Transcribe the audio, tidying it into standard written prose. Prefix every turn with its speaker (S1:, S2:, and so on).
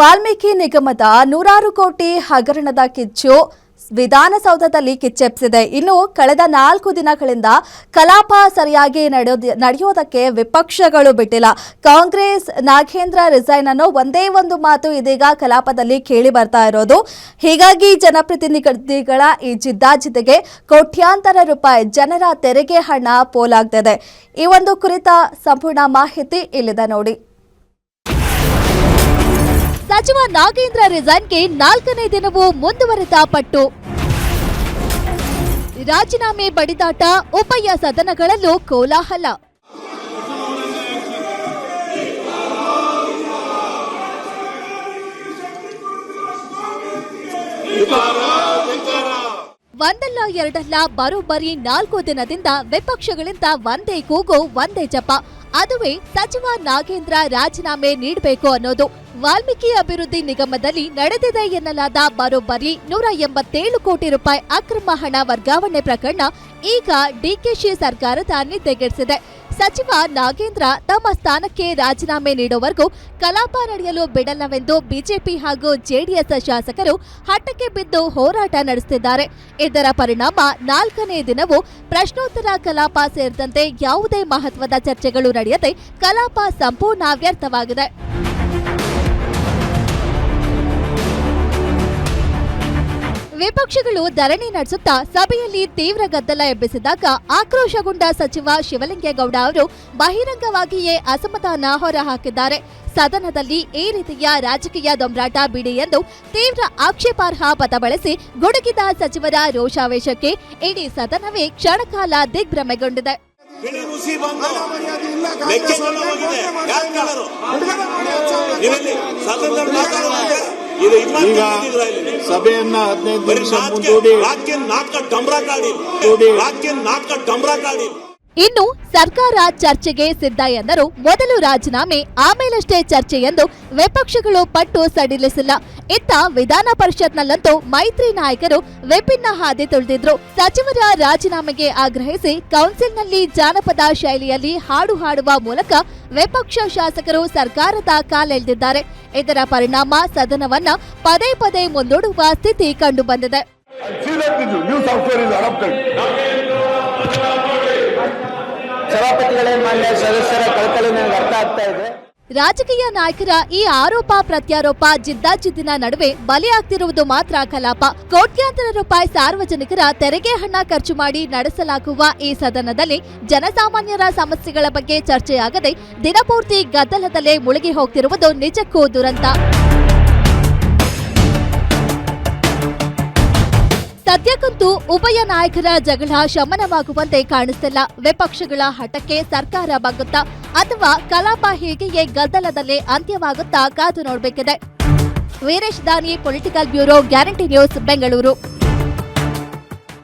S1: ವಾಲ್ಮೀಕಿ ನಿಗಮದ 100 ಕೋಟಿ ಹಗರಣದ ಕಿಚ್ಚು ವಿಧಾನಸೌಧದಲ್ಲಿ ಕಿಚ್ಚೆಪ್ಪಿಸಿದೆ. ಇನ್ನು ಕಳೆದ 4 ದಿನಗಳಿಂದ ಕಲಾಪ ಸರಿಯಾಗಿ ನಡೆಯೋದಕ್ಕೆ ವಿಪಕ್ಷಗಳು ಬಿಟ್ಟಿಲ್ಲ. ಕಾಂಗ್ರೆಸ್ ನಾಗೇಂದ್ರ ರಿಸೈನ್ ಅನ್ನೋ ಒಂದೇ ಒಂದು ಮಾತು ಇದೀಗ ಕಲಾಪದಲ್ಲಿ ಕೇಳಿ ಬರ್ತಾ ಇರೋದು. ಹೀಗಾಗಿ ಜನಪ್ರತಿನಿಧಿಗಳ ಈ ಜಿದ್ದಾಜಿದ್ದಿಗೆ ಕೋಟ್ಯಾಂತರ ರೂಪಾಯಿ ಜನರ ತೆರಿಗೆ ಹಣ ಪೋಲಾಗ್ತಿದೆ. ಈ ಒಂದು ಕುರಿತ ಸಂಪೂರ್ಣ ಮಾಹಿತಿ ಇಲ್ಲಿದೆ ನೋಡಿ. ಸಚಿವ ನಾಗೇಂದ್ರ ರಿಸೈನ್ಗೆ 4ನೇ ದಿನವೂ ಮುಂದುವರೆದ ಪಟ್ಟು. ರಾಜೀನಾಮೆ ಬಡಿದಾಟ, ಉಭಯ ಸದನಗಳಲ್ಲೂ ಕೋಲಾಹಲ. ಒಂದಲ್ಲ ಎರಡಲ್ಲ ಬರೋಬ್ಬರಿ 4 ದಿನದಿಂದ ವಿಪಕ್ಷಗಳಿಂದ ಒಂದೇ ಕೂಗು, ಒಂದೇ ಜಪ. ಅದುವೇ ಸಚಿವ ನಾಗೇಂದ್ರ ರಾಜೀನಾಮೆ ನೀಡಬೇಕು ಅನ್ನೋದು. ವಾಲ್ಮೀಕಿ ಅಭಿವೃದ್ಧಿ ನಿಗಮದಲ್ಲಿ ನಡೆದಿದೆ ಎನ್ನಲಾದ ಬರೋಬ್ಬರಿ 187 ಕೋಟಿ ರೂಪಾಯಿ ಅಕ್ರಮ ಹಣ ವರ್ಗಾವಣೆ ಪ್ರಕರಣ ಈಗ ಡಿಕೆಶಿ ಸರ್ಕಾರದ ನಿದ್ದೆಗೆಡಿಸಿದೆ. ಸಚಿವ ನಾಗೇಂದ್ರ ತಮ್ಮ ಸ್ಥಾನಕ್ಕೆ ರಾಜೀನಾಮೆ ನೀಡುವವರೆಗೂ ಕಲಾಪ ನಡೆಯಲು ಬಿಡಲ್ಲವೆಂದು ಬಿಜೆಪಿ ಹಾಗೂ ಜೆಡಿಎಸ್ ಶಾಸಕರು ಹಠಕ್ಕೆ ಬಿದ್ದು ಹೋರಾಟ ನಡೆಸುತ್ತಿದ್ದಾರೆ. ಇದರ ಪರಿಣಾಮ 4ನೇ ದಿನವೂ ಪ್ರಶ್ನೋತ್ತರ ಕಲಾಪ ಸೇರಿದಂತೆ ಯಾವುದೇ ಮಹತ್ವದ ಚರ್ಚೆಗಳು ನಡೆಯದೆ ಕಲಾಪ ಸಂಪೂರ್ಣ ವ್ಯರ್ಥವಾಗಿದೆ. ವಿಪಕ್ಷಗಳು ಧರಣಿ ನಡೆಸುತ್ತಾ ಸಭೆಯಲ್ಲಿ ತೀವ್ರ ಗದ್ದಲ ಎಬ್ಬಿಸಿದಾಗ ಆಕ್ರೋಶಗೊಂಡ ಸಚಿವ ಶಿವಲಿಂಗೇಗೌಡ ಅವರು ಬಹಿರಂಗವಾಗಿಯೇ ಅಸಮಾಧಾನ ಹೊರಹಾಕಿದ್ದಾರೆ. ಸದನದಲ್ಲಿ ಈ ರೀತಿಯ ರಾಜಕೀಯ ದೊಂಬರಾಟ ಬಿಡಿ ಎಂದು ತೀವ್ರ ಆಕ್ಷೇಪಾರ್ಹ ಪದ ಬಳಸಿ ಗುಡುಗಿದ ಸಚಿವರ ರೋಷಾವೇಶಕ್ಕೆ ಇಡೀ ಸದನವೇ ಕ್ಷಣಕಾಲ ದಿಗ್ಭ್ರಮೆಗೊಂಡಿದೆ.
S2: ಸಭೆಯನ್ನ 15 ನಿಮಿಷ ಮುಂದೂಡಿ
S1: ಇನ್ನು ಸರ್ಕಾರ ಚರ್ಚೆಗೆ ಸಿದ್ಧ ಎಂದರು. ಮೊದಲು ರಾಜೀನಾಮೆ, ಆಮೇಲಷ್ಟೇ ಚರ್ಚೆ ಎಂದು ವಿಪಕ್ಷಗಳು ಪಟ್ಟು ಸಡಿಲಿಸಿಲ್ಲ. ಇತ್ತ ವಿಧಾನ ಪರಿಷತ್ನಲ್ಲಂತೂ ಮೈತ್ರಿ ನಾಯಕರು ವಿಭಿನ್ನ ಹಾದಿ ತುಳಿದಿದ್ರು. ಸಚಿವರ ರಾಜೀನಾಮೆಗೆ ಆಗ್ರಹಿಸಿ ಕೌನ್ಸಿಲ್ನಲ್ಲಿ ಜಾನಪದ ಶೈಲಿಯಲ್ಲಿ ಹಾಡು ಹಾಡುವ ಮೂಲಕ ವಿಪಕ್ಷ ಶಾಸಕರು ಸರ್ಕಾರದ ಕಾಲೆಳೆದಿದ್ದಾರೆ. ಇದರ ಪರಿಣಾಮ ಸದನವನ್ನ ಪದೇ ಪದೇ ಮುಂದೂಡುವ ಸ್ಥಿತಿ ಕಂಡುಬಂದಿದೆ.
S2: ಸದಸ್ಯರ ಕಳಕಳಿ ನನಗೆ ಅರ್ಥ ಆಗ್ತಾ ಇದೆ.
S1: ರಾಜಕೀಯ ನಾಯಕರ ಈ ಆರೋಪ ಪ್ರತ್ಯಾರೋಪ ಜಿದ್ದಾಜಿದ್ದಿನ ನಡುವೆ ಬಲಿಯಾಗ್ತಿರುವುದು ಮಾತ್ರ ಕಲಾಪ. ಕೋಟ್ಯಾಂತರ ರೂಪಾಯಿ ಸಾರ್ವಜನಿಕರ ತೆರಿಗೆ ಹಣ ಖರ್ಚು ಮಾಡಿ ನಡೆಸಲಾಗುವ ಈ ಸದನದಲ್ಲಿ ಜನಸಾಮಾನ್ಯರ ಸಮಸ್ಯೆಗಳ ಬಗ್ಗೆ ಚರ್ಚೆಯಾಗದೆ ದಿನಪೂರ್ತಿ ಗದ್ದಲದಲ್ಲೇ ಮುಳುಗಿ ಹೋಗ್ತಿರುವುದು ನಿಜಕ್ಕೂ ದುರಂತ. ಸದ್ಯಕ್ಕಂತೂ ಉಭಯ ನಾಯಕರ ಜಗಳ ಶಮನವಾಗುವಂತೆ ಕಾಣಿಸ್ತಿಲ್ಲ. ವಿಪಕ್ಷಗಳ ಹಠಕ್ಕೆ ಸರ್ಕಾರ ಬಗ್ಗುತ್ತಾ ಅಥವಾ ಕಲಾಪ ಹೀಗೆಯೇ ಗದ್ದಲದಲ್ಲೇ ಅಂತ್ಯವಾಗುತ್ತಾ ಕಾದು ನೋಡಬೇಕಿದೆ. ವೀರೇಶ್ ದಾನಿ, political bureau, guarantee news, Bengaluru.